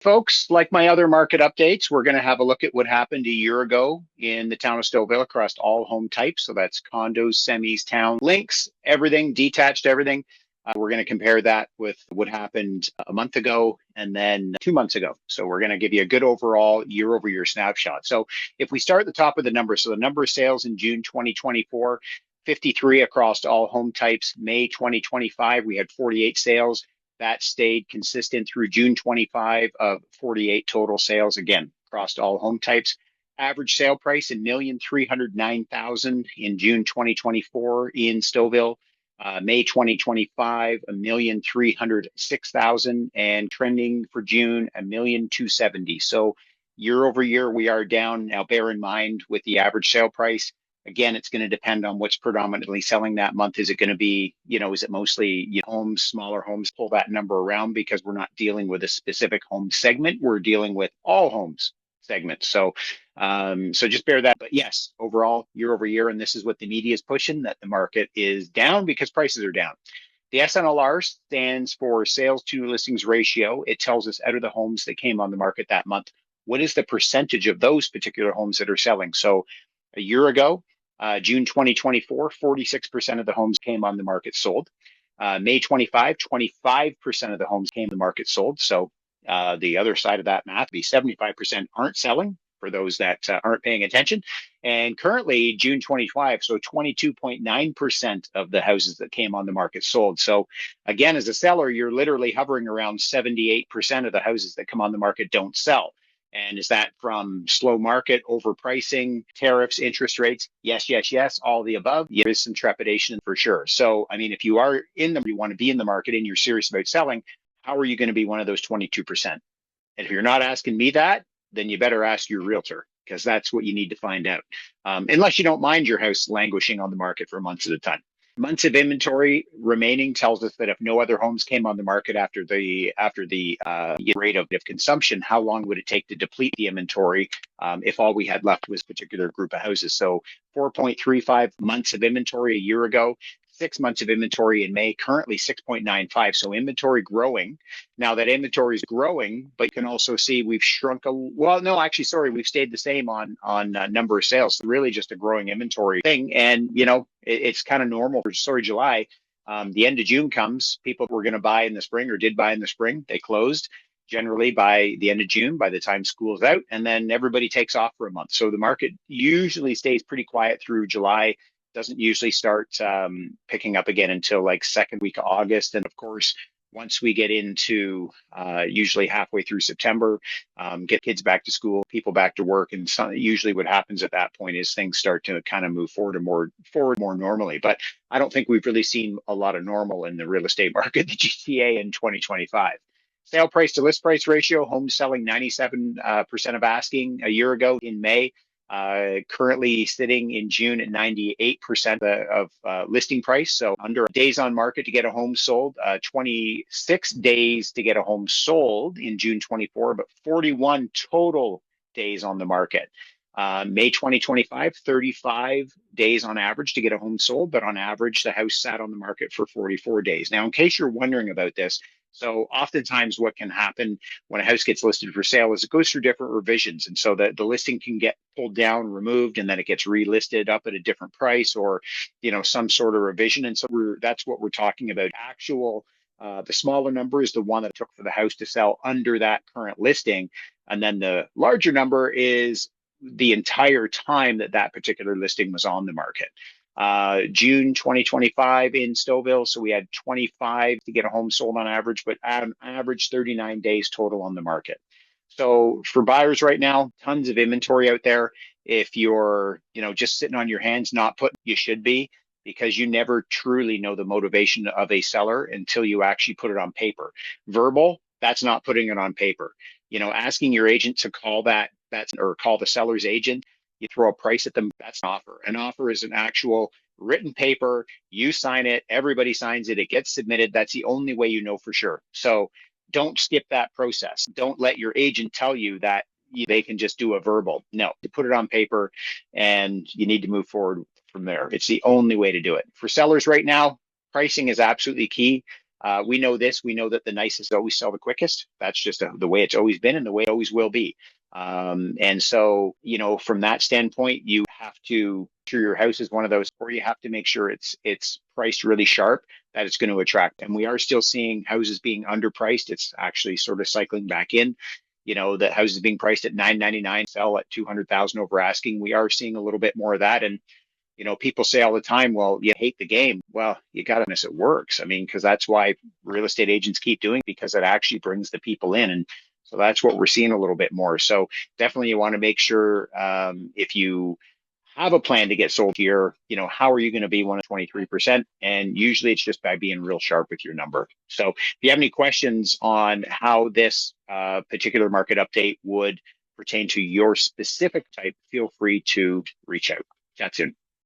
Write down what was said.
Folks, like my other market updates, we're going to have a look at what happened a year ago in the town of Stouffville across all home types. So that's condos, semis, town, links, everything, detached, everything. We're going to compare that with what happened a month ago and then 2 months ago. So we're going to give you a good overall year over year snapshot. So if we start at the top of the numbers, so the number of sales in June 2024, 53 across all home types. May 2025, we had 48 sales. That stayed consistent through June 25 of 48 total sales, again, across all home types. Average sale price, $1,309,000 in June 2024 in Stouffville. May 2025, $1,306,000, and trending for June, $1,270,000. So year over year, we are down. Now, bear in mind with the average sale price, again, it's going to depend on what's predominantly selling that month. Is it going to be, is it mostly homes, smaller homes? Pull that number around because we're not dealing with a specific home segment. We're dealing with all homes segments. So just bear that. But yes, overall, year over year, and this is what the media is pushing, that the market is down because prices are down. The SNLR stands for sales to listings ratio. It tells us out of the homes that came on the market that month, what is the percentage of those particular homes that are selling? So a year ago, June 2024, 46% of the homes came on the market sold. May 25, 25% of the homes came to the market sold. So the other side of that math would be 75% aren't selling for those that aren't paying attention. And currently, June 25, so 22.9% of the houses that came on the market sold. So again, as a seller, you're literally hovering around 78% of the houses that come on the market don't sell. And is that from slow market, overpricing, tariffs, interest rates? Yes, yes, yes, all the above. There is some trepidation for sure. So, I mean, if you are you want to be in the market and you're serious about selling, how are you going to be one of those 22%? And if you're not asking me that, then you better ask your realtor, because that's what you need to find out. Unless you don't mind your house languishing on the market for months at a time. Months of inventory remaining tells us that if no other homes came on the market after the rate of consumption, how long would it take to deplete the inventory if all we had left was a particular group of houses? So 4.35 months of inventory a year ago, 6 months of inventory in May, currently 6.95. So inventory growing. Now that inventory is growing, but you can also see we've shrunk we've stayed the same on number of sales. So really just a growing inventory thing. And, it's kind of normal for July. The end of June comes, people were going to buy in the spring or did buy in the spring. They closed generally by the end of June, by the time school's out, and then everybody takes off for a month. So the market usually stays pretty quiet through July. Doesn't usually start picking up again until like second week of August. And of course, once we get into usually halfway through September, get kids back to school, people back to work, and usually what happens at that point is things start to kind of move forward more normally. But I don't think we've really seen a lot of normal in the real estate market, the GTA in 2025. Sale price to list price ratio, homes selling 97% of asking a year ago in May. Currently sitting in June at 98% of listing price. So under days on market to get a home sold, 26 days to get a home sold in June 24, but 41 total days on the market. May 2025, 35 days on average to get a home sold, but on average, the house sat on the market for 44 days. Now, in case you're wondering about this, so oftentimes what can happen when a house gets listed for sale is it goes through different revisions. And so the listing can get pulled down, removed, and then it gets relisted up at a different price or, some sort of revision. And so that's what we're talking about. The smaller number is the one that it took for the house to sell under that current listing. And then the larger number is the entire time that particular listing was on the market. June 2025 in Stouffville. So we had 25 to get a home sold on average, but at an average 39 days total on the market. So for buyers right now, tons of inventory out there. If you're, just sitting on your hands, not putting, you should be, because you never truly know the motivation of a seller until you actually put it on paper. Verbal, that's not putting it on paper. Asking your agent to call or call the seller's agent, you throw a price at them, that's an offer. An offer is an actual written paper. You sign it, everybody signs it, it gets submitted. That's the only way you know for sure. So don't skip that process. Don't let your agent tell you that they can just do a verbal. No, you put it on paper and you need to move forward from there. It's the only way to do it. For sellers right now, pricing is absolutely key. We know this. We know that the nicest always sell the quickest. That's just the way it's always been and the way it always will be. And so, from that standpoint, you have to sure your house is one of those, or you have to make sure it's priced really sharp that it's going to attract. And we are still seeing houses being underpriced. It's actually sort of cycling back in. The houses being priced at 999 sell at 200,000 over asking. We are seeing a little bit more of that. And people say all the time, well, you hate the game. Well, you got to miss it works. I mean, because that's why real estate agents keep doing it, because it actually brings the people in. And so that's what we're seeing a little bit more. So definitely you want to make sure if you have a plan to get sold here, how are you going to be one of 23%? And usually it's just by being real sharp with your number. So if you have any questions on how this particular market update would pertain to your specific type, feel free to reach out. Chat soon.